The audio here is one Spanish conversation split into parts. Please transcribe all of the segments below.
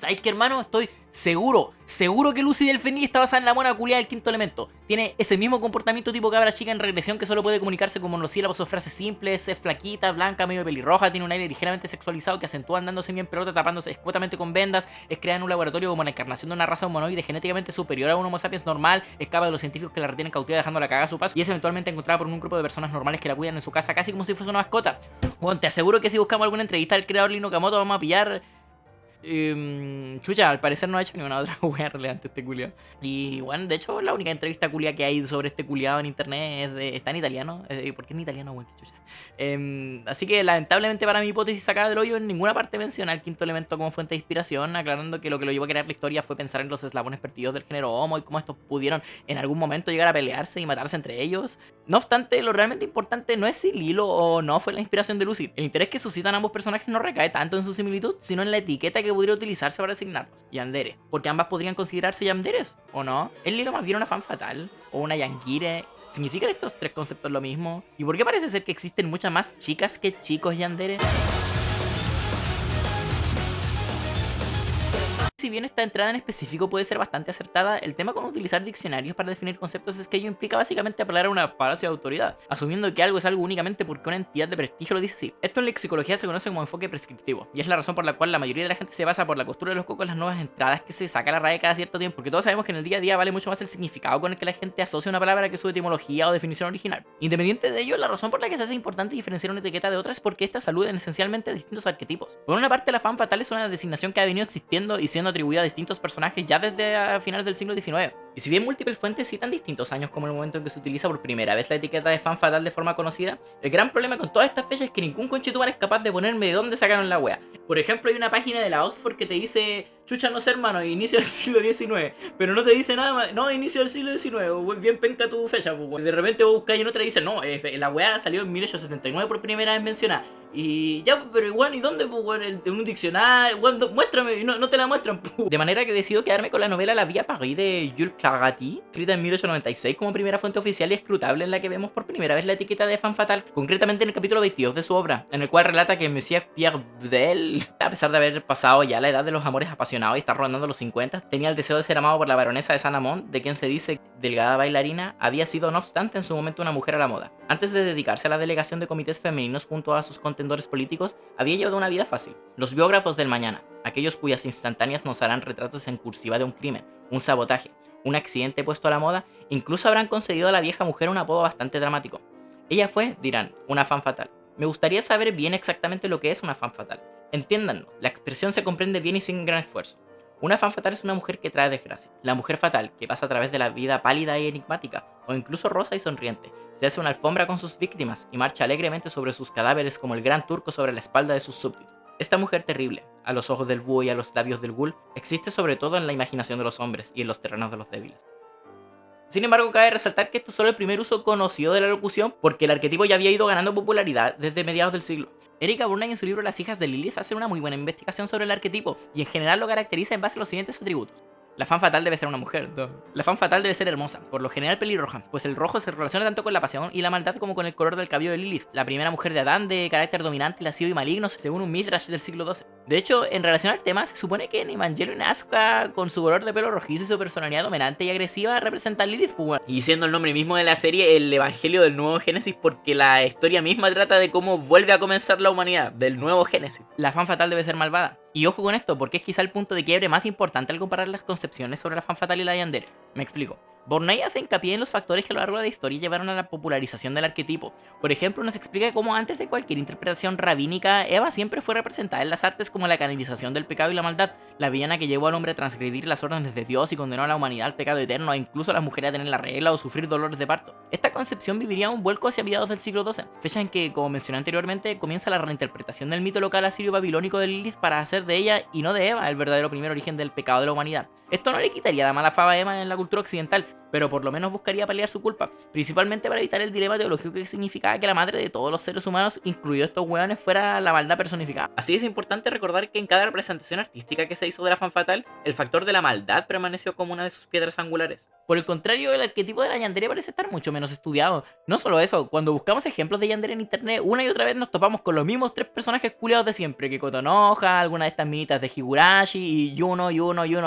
¿Sabes qué, hermano? Estoy seguro que Lucy del Fenil está basada en la mona culiada del quinto elemento. Tiene ese mismo comportamiento tipo cabra chica en regresión que solo puede comunicarse con monosílabos o frases simples, es flaquita, blanca, medio pelirroja, tiene un aire ligeramente sexualizado que acentúa andándose bien pelota, tapándose escuetamente con vendas, es creada en un laboratorio como la encarnación de una raza humanoide genéticamente superior a un homo sapiens normal, escapa de los científicos que la retienen cautiva dejándola cagada a su paso y es eventualmente encontrada por un grupo de personas normales que la cuidan en su casa casi como si fuese una mascota. Bueno, te aseguro que si buscamos alguna entrevista del creador Lino Kamoto vamos a pillar. Chucha, al parecer no ha hecho ni una otra wea relevante este culiado. Y bueno, de hecho, la única entrevista culia que hay sobre este culiado en internet está en italiano. ¿Por qué en italiano, weón? Qué chucha. Así que lamentablemente para mi hipótesis sacada del hoyo, en ninguna parte menciona el quinto elemento como fuente de inspiración, aclarando que lo llevó a crear la historia fue pensar en los eslabones perdidos del género homo y cómo estos pudieron en algún momento llegar a pelearse y matarse entre ellos. No obstante, lo realmente importante no es si Lilo o no fue la inspiración de Lucy. El interés que suscitan ambos personajes no recae tanto en su similitud, sino en la etiqueta que pudiera utilizarse para asignarlos. Yandere. Porque ambas podrían considerarse yanderes, ¿o no? ¿Es Lilo más bien una fan fatal? ¿O una yankire? ¿Significan estos tres conceptos lo mismo? ¿Y por qué parece ser que existen muchas más chicas que chicos yandere? Si bien esta entrada en específico puede ser bastante acertada, el tema con utilizar diccionarios para definir conceptos es que ello implica básicamente apelar a una falacia de autoridad, asumiendo que algo es algo únicamente porque una entidad de prestigio lo dice así. Esto en lexicología se conoce como enfoque prescriptivo, y es la razón por la cual la mayoría de la gente se basa por la costura de los cocos en las nuevas entradas que se saca a la RAE cada cierto tiempo, porque todos sabemos que en el día a día vale mucho más el significado con el que la gente asocia una palabra que su etimología o definición original. Independiente de ello, la razón por la que se hace importante diferenciar una etiqueta de otra es porque estas aluden esencialmente a distintos arquetipos. Por una parte, la femme fatale es una designación que ha venido existiendo y siendo atribuida a distintos personajes ya desde a finales del siglo XIX. Y si bien múltiples fuentes citan distintos años como el momento en que se utiliza por primera vez la etiqueta de femme fatale de forma conocida, el gran problema con todas estas fechas es que ningún conchetumar es capaz de ponerme de dónde sacaron la wea. Por ejemplo, hay una página de la Oxford que te dice, chucha, no sé, hermano, inicio del siglo XIX, pero no te dice nada más, no, inicio del siglo XIX, bien penca tu fecha, pues, y de repente vos buscás y en otra dice, no, la weá salió en 1879 por primera vez mencionada. Y ya, pero igual, ¿y dónde, pues, weón? En un diccionario, weón, muéstrame, y no te la muestran, pues. De manera que decido quedarme con la novela La Vía Paris de Jules Claretie, escrita en 1896 como primera fuente oficial y escrutable en la que vemos por primera vez la etiqueta de femme fatale, concretamente en el capítulo 22 de su obra, en el cual relata que Monsieur Pierre Bdel, a pesar de haber pasado ya la edad de los amores apasionados y estar rondando los 50, tenía el deseo de ser amado por la baronesa de Saint-Amand, de quien se dice delgada bailarina, había sido no obstante en su momento una mujer a la moda. Antes de dedicarse a la delegación de comités femeninos junto a sus contendores políticos, había llevado una vida fácil. Los biógrafos del mañana, aquellos cuyas instantáneas nos harán retratos en cursiva de un crimen, un sabotaje, un accidente puesto a la moda, incluso habrán concedido a la vieja mujer un apodo bastante dramático. Ella fue, dirán, una femme fatale. Me gustaría saber bien exactamente lo que es una femme fatale. Entiéndanlo, la expresión se comprende bien y sin gran esfuerzo. Una femme fatale es una mujer que trae desgracia. La mujer fatal, que pasa a través de la vida pálida y enigmática, o incluso rosa y sonriente, se hace una alfombra con sus víctimas y marcha alegremente sobre sus cadáveres como el gran turco sobre la espalda de sus súbditos. Esta mujer terrible, a los ojos del búho y a los labios del ghoul, existe sobre todo en la imaginación de los hombres y en los terrenos de los débiles. Sin embargo, cabe resaltar que esto es solo el primer uso conocido de la locución, porque el arquetipo ya había ido ganando popularidad desde mediados del siglo. Erika Burney en su libro Las hijas de Lilith hace una muy buena investigación sobre el arquetipo, y en general lo caracteriza en base a los siguientes atributos. La femme fatale debe ser una mujer. La femme fatale debe ser hermosa, por lo general pelirroja, pues el rojo se relaciona tanto con la pasión y la maldad como con el color del cabello de Lilith, la primera mujer de Adán de carácter dominante, lascivo y maligno, según un Midrash del siglo XII. De hecho, en relación al tema, se supone que en Evangelion Asuka, con su color de pelo rojizo y su personalidad dominante y agresiva, representa a Lilith, pues, y siendo el nombre mismo de la serie el Evangelio del Nuevo Génesis, porque la historia misma trata de cómo vuelve a comenzar la humanidad, del Nuevo Génesis. La femme fatale debe ser malvada. Y ojo con esto, porque es quizá el punto de quiebre más importante al comparar las concepciones sobre la femme fatale y la yandere. Me explico. Bornei hace hincapié en los factores que a lo largo de la historia llevaron a la popularización del arquetipo. Por ejemplo, nos explica cómo antes de cualquier interpretación rabínica, Eva siempre fue representada en las artes como la canalización del pecado y la maldad, la villana que llevó al hombre a transgredir las órdenes de Dios y condenó a la humanidad al pecado eterno, e incluso a las mujeres a tener la regla o sufrir dolores de parto. Esta concepción viviría un vuelco hacia mediados del siglo XII, fecha en que, como mencioné anteriormente, comienza la reinterpretación del mito local asirio-babilónico de Lilith para hacer de ella, y no de Eva, el verdadero primer origen del pecado de la humanidad. Esto no le quitaría la mala fama a Eva en la cultura cultura occidental, pero por lo menos buscaría paliar su culpa, principalmente para evitar el dilema teológico que significaba que la madre de todos los seres humanos, incluidos estos hueones, fuera la maldad personificada. Así es importante recordar que en cada representación artística que se hizo de la femme fatale, el factor de la maldad permaneció como una de sus piedras angulares. Por el contrario, el arquetipo de la yandere parece estar mucho menos estudiado. No solo eso, cuando buscamos ejemplos de yandere en internet, una y otra vez nos topamos con los mismos tres personajes culiados de siempre, que Kotonoha, alguna de estas minitas de Higurashi, y Yuno,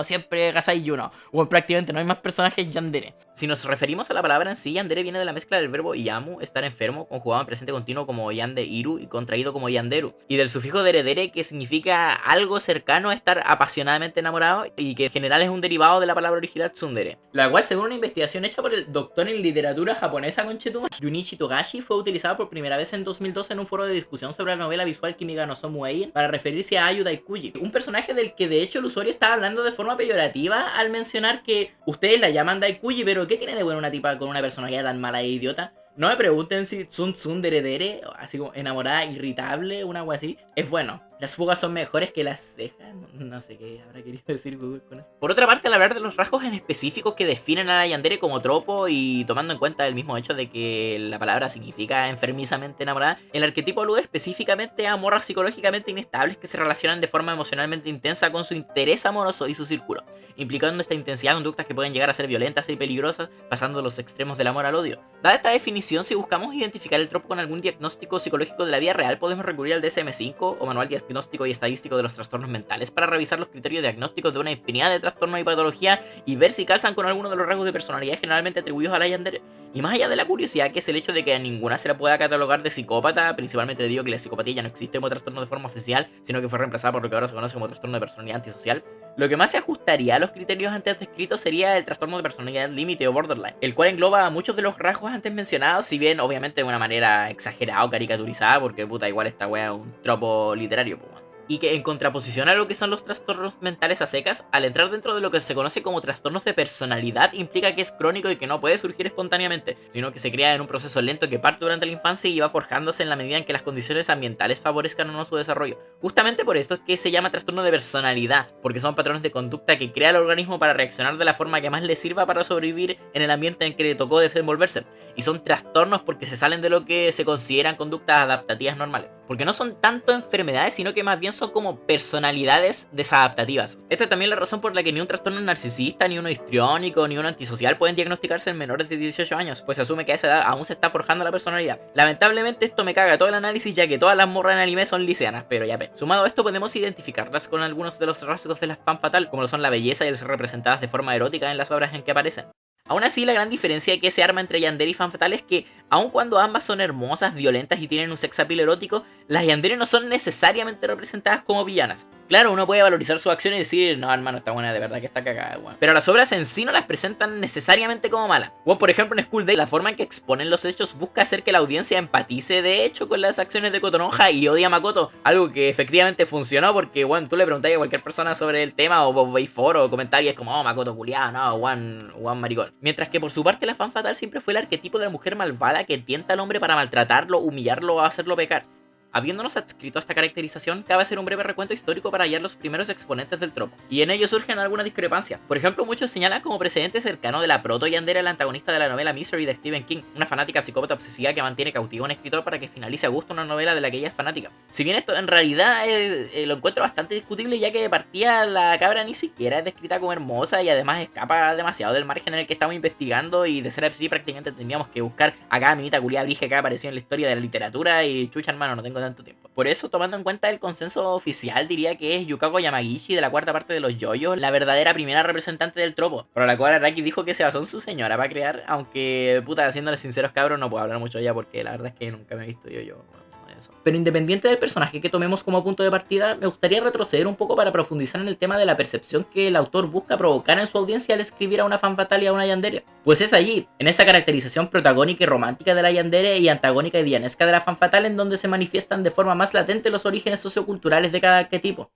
siempre Gasai Yuno. O prácticamente no hay más personajes yandere. Si nos referimos a la palabra en sí, yandere viene de la mezcla del verbo yamu, estar enfermo, conjugado en presente continuo como yande iru y contraído como yanderu, y del sufijo deredere, que significa algo cercano a estar apasionadamente enamorado y que en general es un derivado de la palabra original tsundere, la cual, según una investigación hecha por el doctor en literatura japonesa Conchetuma Junichi Togashi, fue utilizada por primera vez en 2012 en un foro de discusión sobre la novela visual Kimi ga no Somu Eigen para referirse a Ayu Daikuji, un personaje del que de hecho el usuario estaba hablando de forma peyorativa al mencionar que ustedes la llaman Daikuji, pero ¿qué tiene de bueno una tipa con una personalidad tan mala e idiota? No me pregunten si Tsun Dere, así como enamorada, irritable, una agua así, es bueno. Las fugas son mejores que las cejas. No sé qué habrá querido decir Google con eso. Por otra parte, al hablar de los rasgos en específicos que definen a la yandere como tropo y tomando en cuenta el mismo hecho de que la palabra significa enfermizamente enamorada, el arquetipo alude específicamente a morras psicológicamente inestables que se relacionan de forma emocionalmente intensa con su interés amoroso y su círculo, implicando esta intensidad conductas que pueden llegar a ser violentas y peligrosas, pasando los extremos del amor al odio. Dada esta definición, si buscamos identificar el tropo con algún diagnóstico psicológico de la vida real, podemos recurrir al DSM-5 o Manual Diagnóstico y Estadístico de los Trastornos Mentales para revisar los criterios diagnósticos de una infinidad de trastornos y patología y ver si calzan con alguno de los rasgos de personalidad generalmente atribuidos a la yandere. Y más allá de la curiosidad, que es el hecho de que a ninguna se la pueda catalogar de psicópata, principalmente digo que la psicopatía ya no existe como trastorno de forma oficial, sino que fue reemplazada por lo que ahora se conoce como trastorno de personalidad antisocial, lo que más se ajustaría a los criterios antes descritos sería el trastorno de personalidad límite o borderline, el cual engloba a muchos de los rasgos antes mencionados, si bien obviamente de una manera exagerada o caricaturizada, porque puta, igual esta wea es un tropo literario, pues. Y que en contraposición a lo que son los trastornos mentales a secas, al entrar dentro de lo que se conoce como trastornos de personalidad, implica que es crónico y que no puede surgir espontáneamente, sino que se crea en un proceso lento que parte durante la infancia y va forjándose en la medida en que las condiciones ambientales favorezcan o no su desarrollo. Justamente por esto es que se llama trastorno de personalidad, porque son patrones de conducta que crea el organismo para reaccionar de la forma que más le sirva para sobrevivir en el ambiente en que le tocó desenvolverse. Y son trastornos porque se salen de lo que se consideran conductas adaptativas normales, porque no son tanto enfermedades, sino que más bien son como personalidades desadaptativas. Esta es también la razón por la que ni un trastorno narcisista, ni uno histriónico, ni uno antisocial pueden diagnosticarse en menores de 18 años, pues se asume que a esa edad aún se está forjando la personalidad. Lamentablemente esto me caga todo el análisis, ya que todas las morras en anime son liceanas, pero ya ve. Sumado a esto podemos identificarlas con algunos de los rasgos de la femme fatale, como lo son la belleza y el ser representadas de forma erótica en las obras en que aparecen. Aún así, la gran diferencia que se arma entre yandere y femme fatale es que, aun cuando ambas son hermosas, violentas y tienen un sex appeal erótico, las yandere no son necesariamente representadas como villanas. Claro, uno puede valorizar su acción y decir, no, hermano, está buena, de verdad que está cagada, weón. Pero las obras en sí no las presentan necesariamente como malas. Bueno, por ejemplo, en School Days, la forma en que exponen los hechos busca hacer que la audiencia empatice de hecho con las acciones de Kotonoha y odie a Makoto. Algo que efectivamente funcionó porque, bueno, tú le preguntas a cualquier persona sobre el tema o vos veis foro o comentarios como, oh, Makoto culiado, no, Juan maricón. Mientras que por su parte la femme fatale siempre fue el arquetipo de la mujer malvada que tienta al hombre para maltratarlo, humillarlo o hacerlo pecar. Habiéndonos adscrito a esta caracterización, cabe hacer un breve recuento histórico para hallar los primeros exponentes del tropo, y en ello surgen algunas discrepancias. Por ejemplo, muchos señalan como precedente cercano de la proto-yandere la antagonista de la novela Misery de Stephen King, una fanática psicópata obsesiva que mantiene cautivo a un escritor para que finalice a gusto una novela de la que ella es fanática. Si bien esto en realidad lo encuentro bastante discutible, ya que de partida la cabra ni siquiera es descrita como hermosa y además escapa demasiado del margen en el que estamos investigando, y de ser así prácticamente tendríamos que buscar a cada minita culiada brige que ha aparecido en la historia de la literatura y chucha, hermano, no tengo tanto tiempo. Por eso, tomando en cuenta el consenso oficial, diría que es Yukako Yamagishi de la cuarta parte de los JoJo la verdadera primera representante del tropo, por la cual Araki dijo que se basó en su señora para crear, aunque puta, siéndole sinceros cabros, no puedo hablar mucho ya porque la verdad es que nunca me he visto JoJo. Pero independiente del personaje que tomemos como punto de partida, me gustaría retroceder un poco para profundizar en el tema de la percepción que el autor busca provocar en su audiencia al escribir a una femme fatale y a una yandere. Pues es allí, en esa caracterización protagónica y romántica de la yandere y antagónica y villanesca de la femme fatale, en donde se manifiestan de forma más latente los orígenes socioculturales de cada arquetipo.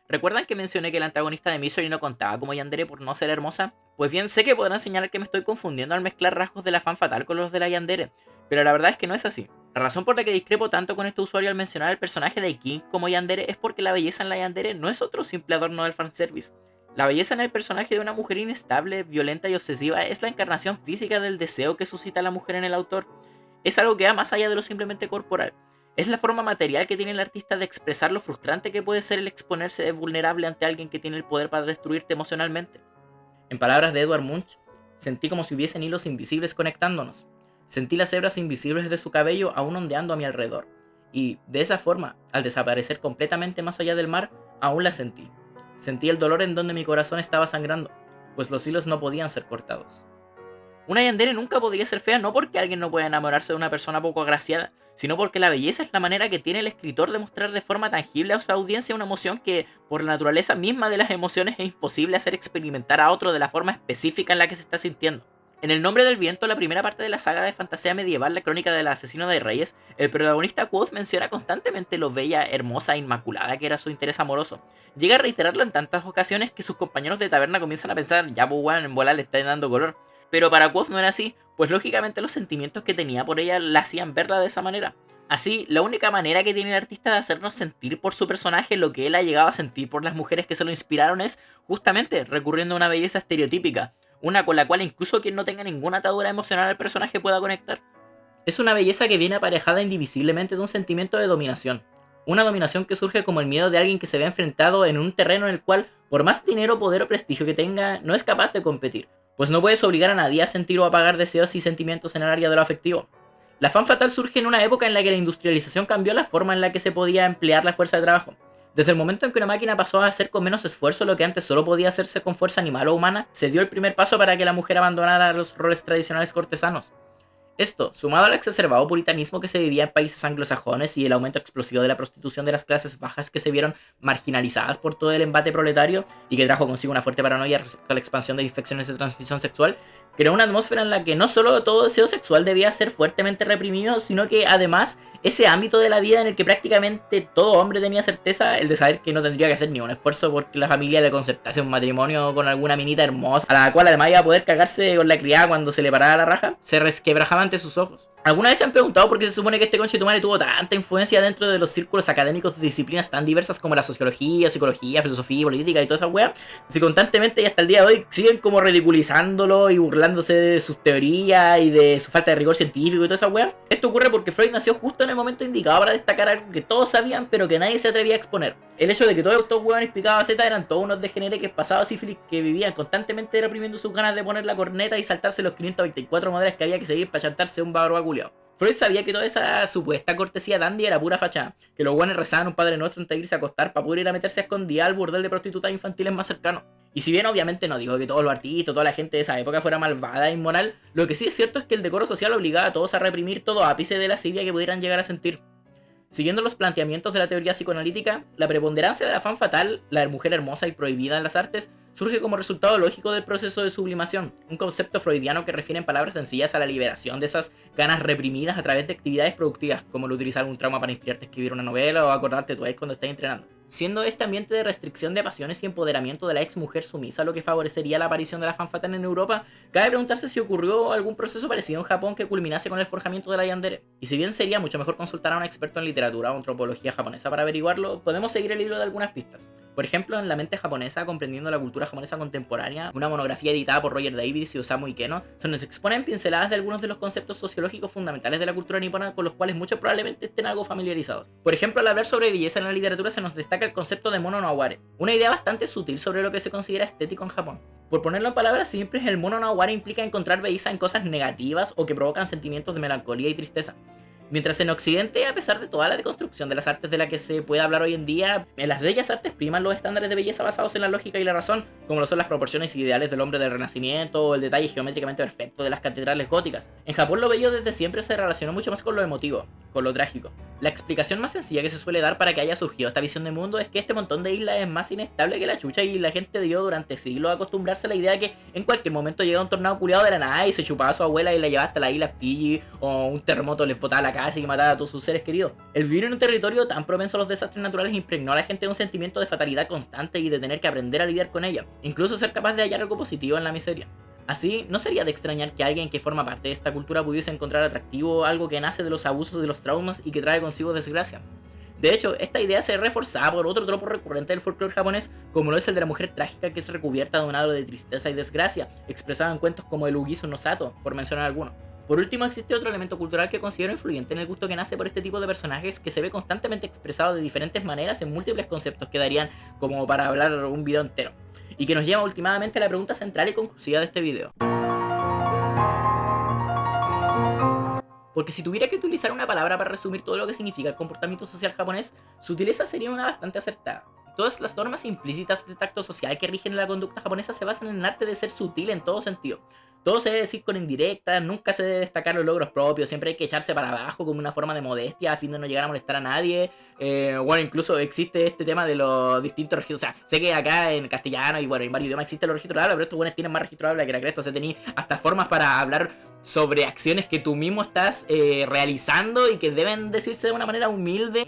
¿Recuerdan que mencioné que el antagonista de Misery no contaba como yandere por no ser hermosa? Pues bien, sé que podrán señalar que me estoy confundiendo al mezclar rasgos de la femme fatale con los de la yandere, pero la verdad es que no es así. La razón por la que discrepo tanto con este usuario al mencionar el personaje de King como yandere es porque la belleza en la yandere no es otro simple adorno del fanservice. La belleza en el personaje de una mujer inestable, violenta y obsesiva es la encarnación física del deseo que suscita la mujer en el autor. Es algo que va más allá de lo simplemente corporal. Es la forma material que tiene el artista de expresar lo frustrante que puede ser el exponerse vulnerable ante alguien que tiene el poder para destruirte emocionalmente. En palabras de Edvard Munch, sentí como si hubiesen hilos invisibles conectándonos. Sentí las hebras invisibles de su cabello aún ondeando a mi alrededor. Y, de esa forma, al desaparecer completamente más allá del mar, aún la sentí. Sentí el dolor en donde mi corazón estaba sangrando, pues los hilos no podían ser cortados. Una yandere nunca podría ser fea no porque alguien no pueda enamorarse de una persona poco agraciada, sino porque la belleza es la manera que tiene el escritor de mostrar de forma tangible a su audiencia una emoción que, por la naturaleza misma de las emociones, es imposible hacer experimentar a otro de la forma específica en la que se está sintiendo. En El nombre del viento, la primera parte de la saga de fantasía medieval, la crónica del asesino de reyes, el protagonista Quoth menciona constantemente lo bella, hermosa e inmaculada que era su interés amoroso. Llega a reiterarlo en tantas ocasiones que sus compañeros de taberna comienzan a pensar, ya pues weón, en bola le está dando color. Pero para Quoth no era así, pues lógicamente los sentimientos que tenía por ella la hacían verla de esa manera. Así, la única manera que tiene el artista de hacernos sentir por su personaje lo que él ha llegado a sentir por las mujeres que se lo inspiraron es, justamente, recurriendo a una belleza estereotípica, una con la cual incluso quien no tenga ninguna atadura emocional al personaje pueda conectar. Es una belleza que viene aparejada indivisiblemente de un sentimiento de dominación. Una dominación que surge como el miedo de alguien que se ve enfrentado en un terreno en el cual, por más dinero, poder o prestigio que tenga, no es capaz de competir, pues no puedes obligar a nadie a sentir o apagar deseos y sentimientos en el área de lo afectivo. La femme fatale surge en una época en la que la industrialización cambió la forma en la que se podía emplear la fuerza de trabajo. Desde el momento en que una máquina pasó a hacer con menos esfuerzo lo que antes solo podía hacerse con fuerza animal o humana, se dio el primer paso para que la mujer abandonara los roles tradicionales cortesanos. Esto, sumado al exacerbado puritanismo que se vivía en países anglosajones y el aumento explosivo de la prostitución de las clases bajas que se vieron marginalizadas por todo el embate proletario y que trajo consigo una fuerte paranoia respecto a la expansión de infecciones de transmisión sexual, creó una atmósfera en la que no solo todo deseo sexual debía ser fuertemente reprimido, sino que además ese ámbito de la vida en el que prácticamente todo hombre tenía certeza, el de saber que no tendría que hacer ni un esfuerzo porque la familia le concertase un matrimonio con alguna minita hermosa, a la cual además iba a poder cagarse con la criada cuando se le parara la raja, se resquebrajaba ante sus ojos. ¿Alguna vez se han preguntado por qué se supone que este conchetumare tuvo tanta influencia dentro de los círculos académicos de disciplinas tan diversas como la sociología, psicología, filosofía, política y toda esa wea? Si constantemente y hasta el día de hoy siguen como ridiculizándolo y burlándose de sus teorías y de su falta de rigor científico y toda esa wea. Esto ocurre porque Freud nació justo en el momento indicado para destacar algo que todos sabían pero que nadie se atrevía a exponer. El hecho de que todos estos hueones picados Z eran todos unos degeneres pasados sífilis que vivían constantemente reprimiendo sus ganas de poner la corneta y saltarse los 524 modelos que había que seguir para chantarse un barba culiao. Freud sabía que toda esa supuesta cortesía dandy era pura fachada, que los guanes rezaban un Padre Nuestro antes de irse a acostar para poder ir a meterse a escondidas al burdel de prostitutas infantiles más cercano. Y si bien obviamente no digo que todos los artistas, toda la gente de esa época fuera malvada e inmoral, lo que sí es cierto es que el decoro social obligaba a todos a reprimir todo ápice de la lascivia que pudieran llegar a sentir. Siguiendo los planteamientos de la teoría psicoanalítica, la preponderancia de la femme fatale, la mujer hermosa y prohibida en las artes, surge como resultado lógico del proceso de sublimación, un concepto freudiano que refiere en palabras sencillas a la liberación de esas ganas reprimidas a través de actividades productivas, como el utilizar un trauma para inspirarte a escribir una novela o acordarte tu ex cuando estás entrenando. Siendo este ambiente de restricción de pasiones y empoderamiento de la ex mujer sumisa lo que favorecería la aparición de la femme fatale en Europa, cabe preguntarse si ocurrió algún proceso parecido en Japón que culminase con el forjamiento de la yandere. Y si bien sería mucho mejor consultar a un experto en literatura o antropología japonesa para averiguarlo, podemos seguir el hilo de algunas pistas. Por ejemplo, en La mente japonesa, comprendiendo la cultura japonesa contemporánea, una monografía editada por Roger Davis y Osamu Ikeno, donde se exponen pinceladas de algunos de los conceptos sociológicos fundamentales de la cultura nipona con los cuales muchos probablemente estén algo familiarizados. Por ejemplo, al hablar sobre belleza en la literatura se nos destaca el concepto de mono no aware, una idea bastante sutil sobre lo que se considera estético en Japón. Por ponerlo en palabras simples, el mono no aware implica encontrar belleza en cosas negativas o que provocan sentimientos de melancolía y tristeza. Mientras en Occidente, a pesar de toda la deconstrucción de las artes de la que se puede hablar hoy en día, en las bellas artes priman los estándares de belleza basados en la lógica y la razón, como lo son las proporciones ideales del hombre del Renacimiento o el detalle geométricamente perfecto de las catedrales góticas. En Japón lo bello desde siempre se relacionó mucho más con lo emotivo, con lo trágico. La explicación más sencilla que se suele dar para que haya surgido esta visión de mundo es que este montón de islas es más inestable que la chucha y la gente debió durante siglos acostumbrarse a la idea de que en cualquier momento llega un tornado culiado de la nada y se chupaba a su abuela y la llevaba hasta la isla Fiji, o un terremoto les botaba la casa y que mataba a todos sus seres queridos. El vivir en un territorio tan propenso a los desastres naturales impregnó a la gente de un sentimiento de fatalidad constante y de tener que aprender a lidiar con ella, incluso ser capaz de hallar algo positivo en la miseria. Así, no sería de extrañar que alguien que forma parte de esta cultura pudiese encontrar atractivo algo que nace de los abusos, de los traumas y que trae consigo desgracia. De hecho, esta idea se ve reforzada por otro tropo recurrente del folclore japonés, como lo es el de la mujer trágica que es recubierta de un halo de tristeza y desgracia, expresado en cuentos como el Ugisu no Sato, por mencionar algunos. Por último, existe otro elemento cultural que considero influyente en el gusto que nace por este tipo de personajes, que se ve constantemente expresado de diferentes maneras en múltiples conceptos que darían como para hablar un video entero, y que nos lleva últimamente a la pregunta central y conclusiva de este video. Porque si tuviera que utilizar una palabra para resumir todo lo que significa el comportamiento social japonés, su utileza sería una bastante acertada. Todas las normas implícitas de tacto social que rigen la conducta japonesa se basan en el arte de ser sutil en todo sentido. Todo se debe decir con indirectas, nunca se debe destacar los logros propios, siempre hay que echarse para abajo como una forma de modestia a fin de no llegar a molestar a nadie. Bueno, incluso existe este tema de los distintos registros. O sea, sé que acá en castellano y bueno, en varios idiomas existen los registros de habla, pero estos buenos tienen más registros de habla que la cresta. O sea, tenéis hasta formas para hablar sobre acciones que tú mismo estás realizando y que deben decirse de una manera humilde,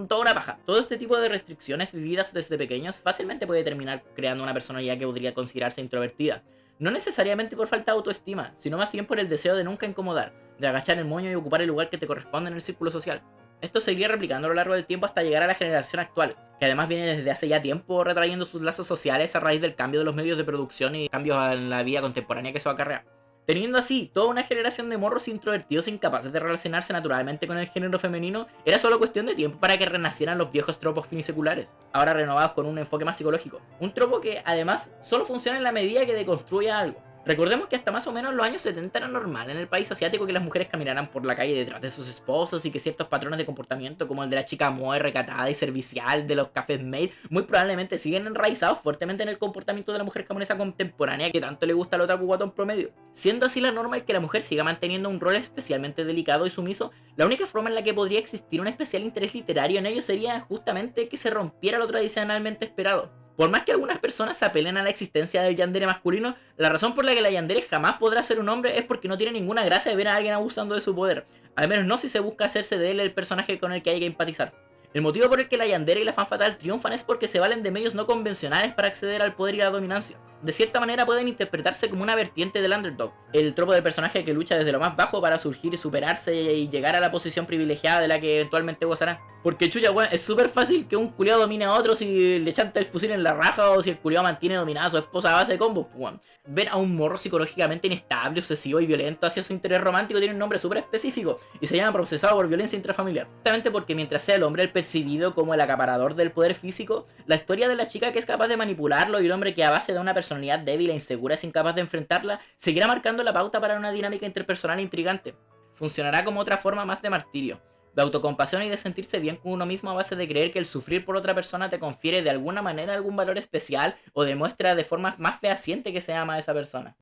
toda una paja. Todo este tipo de restricciones vividas desde pequeños fácilmente puede terminar creando una personalidad que podría considerarse introvertida. No necesariamente por falta de autoestima, sino más bien por el deseo de nunca incomodar, de agachar el moño y ocupar el lugar que te corresponde en el círculo social. Esto seguiría replicando a lo largo del tiempo hasta llegar a la generación actual, que además viene desde hace ya tiempo retrayendo sus lazos sociales a raíz del cambio de los medios de producción y cambios en la vida contemporánea que eso acarrea. Teniendo así toda una generación de morros introvertidos incapaces de relacionarse naturalmente con el género femenino, era solo cuestión de tiempo para que renacieran los viejos tropos finiseculares, ahora renovados con un enfoque más psicológico. Un tropo que además solo funciona en la medida que deconstruya algo. Recordemos que hasta más o menos los años 70 era normal en el país asiático que las mujeres caminaran por la calle detrás de sus esposos y que ciertos patrones de comportamiento como el de la chica muy recatada y servicial, de los cafés maid, muy probablemente siguen enraizados fuertemente en el comportamiento de la mujer japonesa contemporánea que tanto le gusta al otaku guatón promedio. Siendo así la norma el que la mujer siga manteniendo un rol especialmente delicado y sumiso, la única forma en la que podría existir un especial interés literario en ello sería justamente que se rompiera lo tradicionalmente esperado. Por más que algunas personas apelen a la existencia del yandere masculino, la razón por la que la yandere jamás podrá ser un hombre es porque no tiene ninguna gracia de ver a alguien abusando de su poder, al menos no si se busca hacerse de él el personaje con el que hay que empatizar. El motivo por el que la yandere y la fan fatal triunfan es porque se valen de medios no convencionales para acceder al poder y la dominancia. De cierta manera pueden interpretarse como una vertiente del underdog, el tropo del personaje que lucha desde lo más bajo para surgir y superarse y llegar a la posición privilegiada de la que eventualmente gozará. Porque chucha, weón, es súper fácil que un culiado domine a otro si le chanta el fusil en la raja o si el culiado mantiene dominada a su esposa a base de combos, weón. Ver a un morro psicológicamente inestable, obsesivo y violento hacia su interés romántico tiene un nombre súper específico y se llama procesado por violencia intrafamiliar. Justamente porque mientras sea el hombre el percibido como el acaparador del poder físico, la historia de la chica que es capaz de manipularlo y el hombre que a base de una personalidad débil e insegura es incapaz de enfrentarla, seguirá marcando la pauta para una dinámica interpersonal intrigante. Funcionará como otra forma más de martirio, de autocompasión y de sentirse bien con uno mismo a base de creer que el sufrir por otra persona te confiere de alguna manera algún valor especial o demuestra de forma más fehaciente que se ama a esa persona.